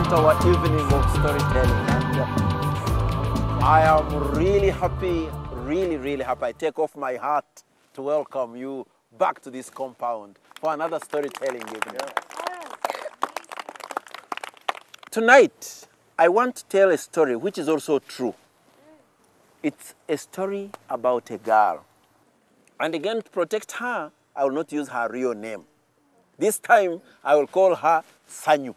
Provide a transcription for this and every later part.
to our evening of storytelling. And I am really happy, really happy. I take off my hat to welcome you back to this compound for another storytelling evening. Tonight, I want to tell a story which is also true. It's a story about a girl. And again, to protect her, I will not use her real name. This time, I will call her Sanyu.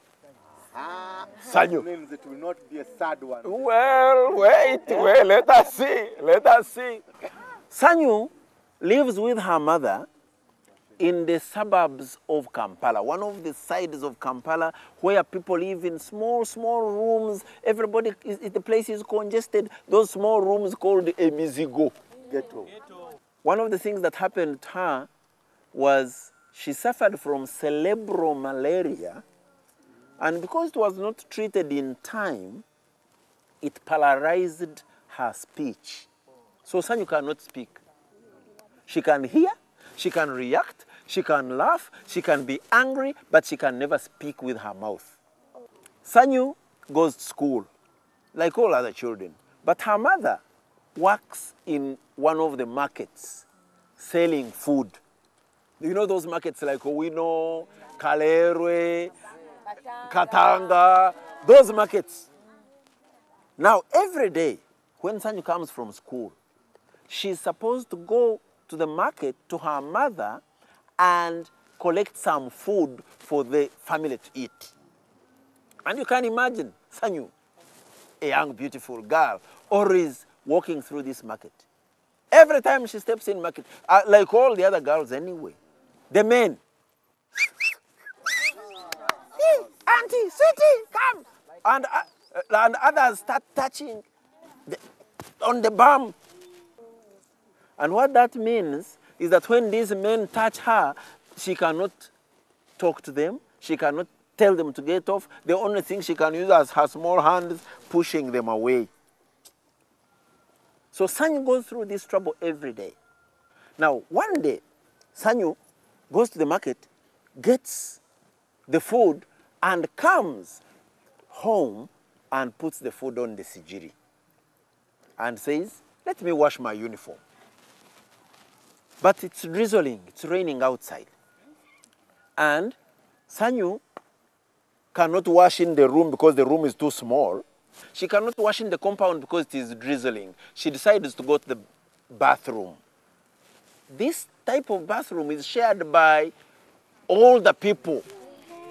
Sanyu. Means it will not be a sad one. Well, let us see. Sanyu lives with her mother in the suburbs of Kampala, one of the sides of Kampala where people live in small rooms. Everybody, the place is congested. Those small rooms called a mizigo. Ghetto. One of the things that happened to her was she suffered from cerebral malaria, and because it was not treated in time, it paralyzed her speech. So Sanyu cannot speak. She can hear, she can react, she can laugh, she can be angry, but she can never speak with her mouth. Sanyu goes to school, like all other children, but her mother works in one of the markets selling food. You know those markets like Owino, Kalerwe, Katanga, those markets. Now, every day, when Sanyu comes from school, she's supposed to go to the market to her mother and collect some food for the family to eat. And you can imagine Sanyu, a young, beautiful girl, always walking through this market. Every time she steps in market, like all the other girls anyway, the men, Auntie, sweetie, come. And others start touching on the bum. And what that means is that when these men touch her, she cannot talk to them. She cannot tell them to get off. The only thing she can use is her small hands pushing them away. So Sanyu goes through this trouble every day. Now, one day, Sanyu goes to the market, gets the food, and comes home and puts the food on the sijiri and says, let me wash my uniform. But it's drizzling, it's raining outside. And Sanyu cannot wash in the room because the room is too small. She cannot wash in the compound because it is drizzling. She decides to go to the bathroom. This type of bathroom is shared by all the people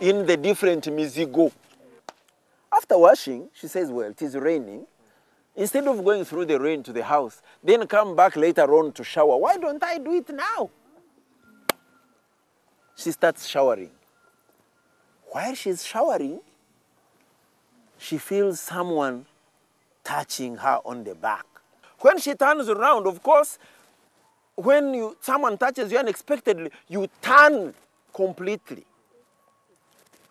in the different mizigo. After washing, she says, well, it is raining. Instead of going through the rain to the house, then come back later on to shower, why don't I do it now? She starts showering. While she's showering, she feels someone touching her on the back. When she turns around, of course, when someone touches you unexpectedly, you turn completely.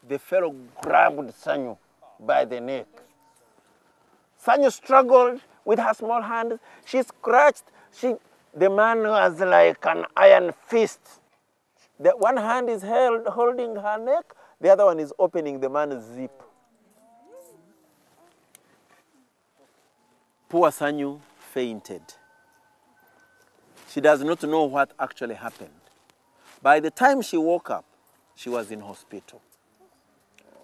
The fellow grabbed Sanyu by the neck. Sanyu struggled with her small hands. She scratched. The man was like an iron fist. The one hand is holding her neck. The other one is opening the man's zip. Poor Sanyu fainted. She does not know what actually happened. By the time she woke up, she was in hospital.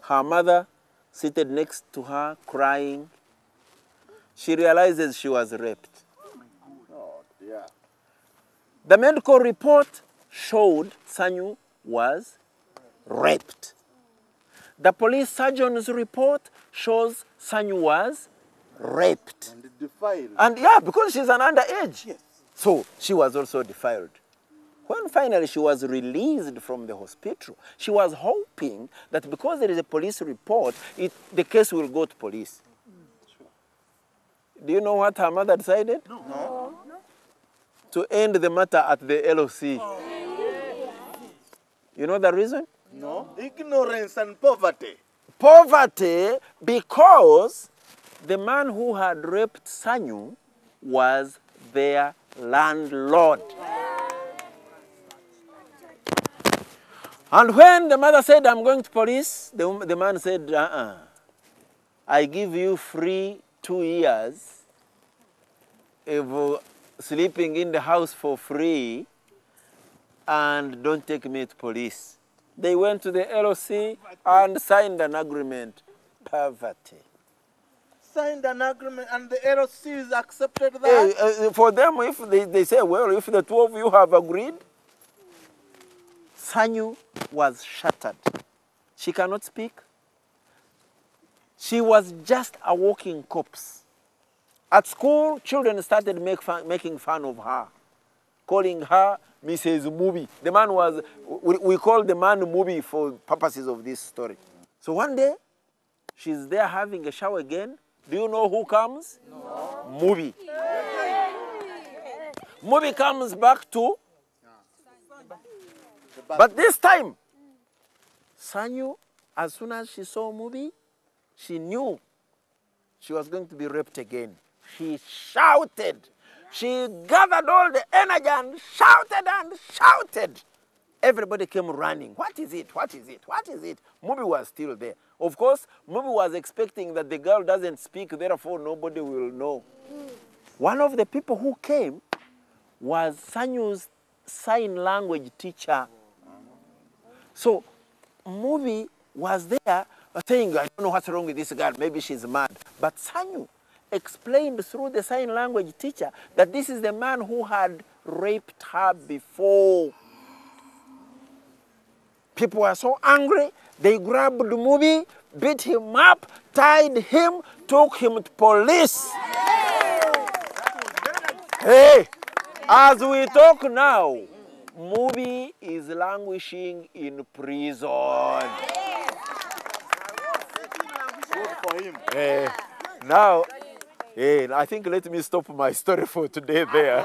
Her mother seated next to her, crying. She realizes she was raped. Oh, dear. The medical report showed Sanyu was raped. The police surgeon's report shows Sanyu was raped. And defiled. And yeah, because she's an underage. Yes. So she was also defiled. When finally she was released from the hospital, she was hoping that because there is a police report, the case will go to police. Sure. Do you know what her mother decided? No. To end the matter at the LOC. You know the reason? No. Ignorance and poverty. Poverty, because the man who had raped Sanyu was their landlord. And when the mother said, I'm going to police, the man said, I give you free 2 years of sleeping in the house for free, and don't take me to police. They went to the LOC and signed an agreement. Poverty. Signed an agreement and the LOCs accepted that? For them, if they say, well, if the two of you have agreed, Sanyu was shattered. She cannot speak. She was just a walking corpse. At school, children started making fun of her, calling her Mrs. Mubi. The man was, we call the man Mubi for purposes of this story. So one day, she's there having a shower again. Do you know who comes? No. Mubi. Mubi comes back to, but this time, Sanyu, as soon as she saw Mubi, she knew she was going to be raped again. She shouted. She gathered all the energy and shouted and shouted. Everybody came running. What is it? What is it? What is it? Mubi was still there. Of course, Mubi was expecting that the girl doesn't speak, therefore nobody will know. One of the people who came was Sanyu's sign language teacher. So Mubi was there saying, I don't know what's wrong with this girl, maybe she's mad. But Sanyu explained through the sign language teacher that this is the man who had raped her before. People were so angry, they grabbed Mubi, beat him up, tied him, took him to police. Hey, as we talk now, Mubi is languishing in prison. Good for him. Now, I think let me stop my story for today there.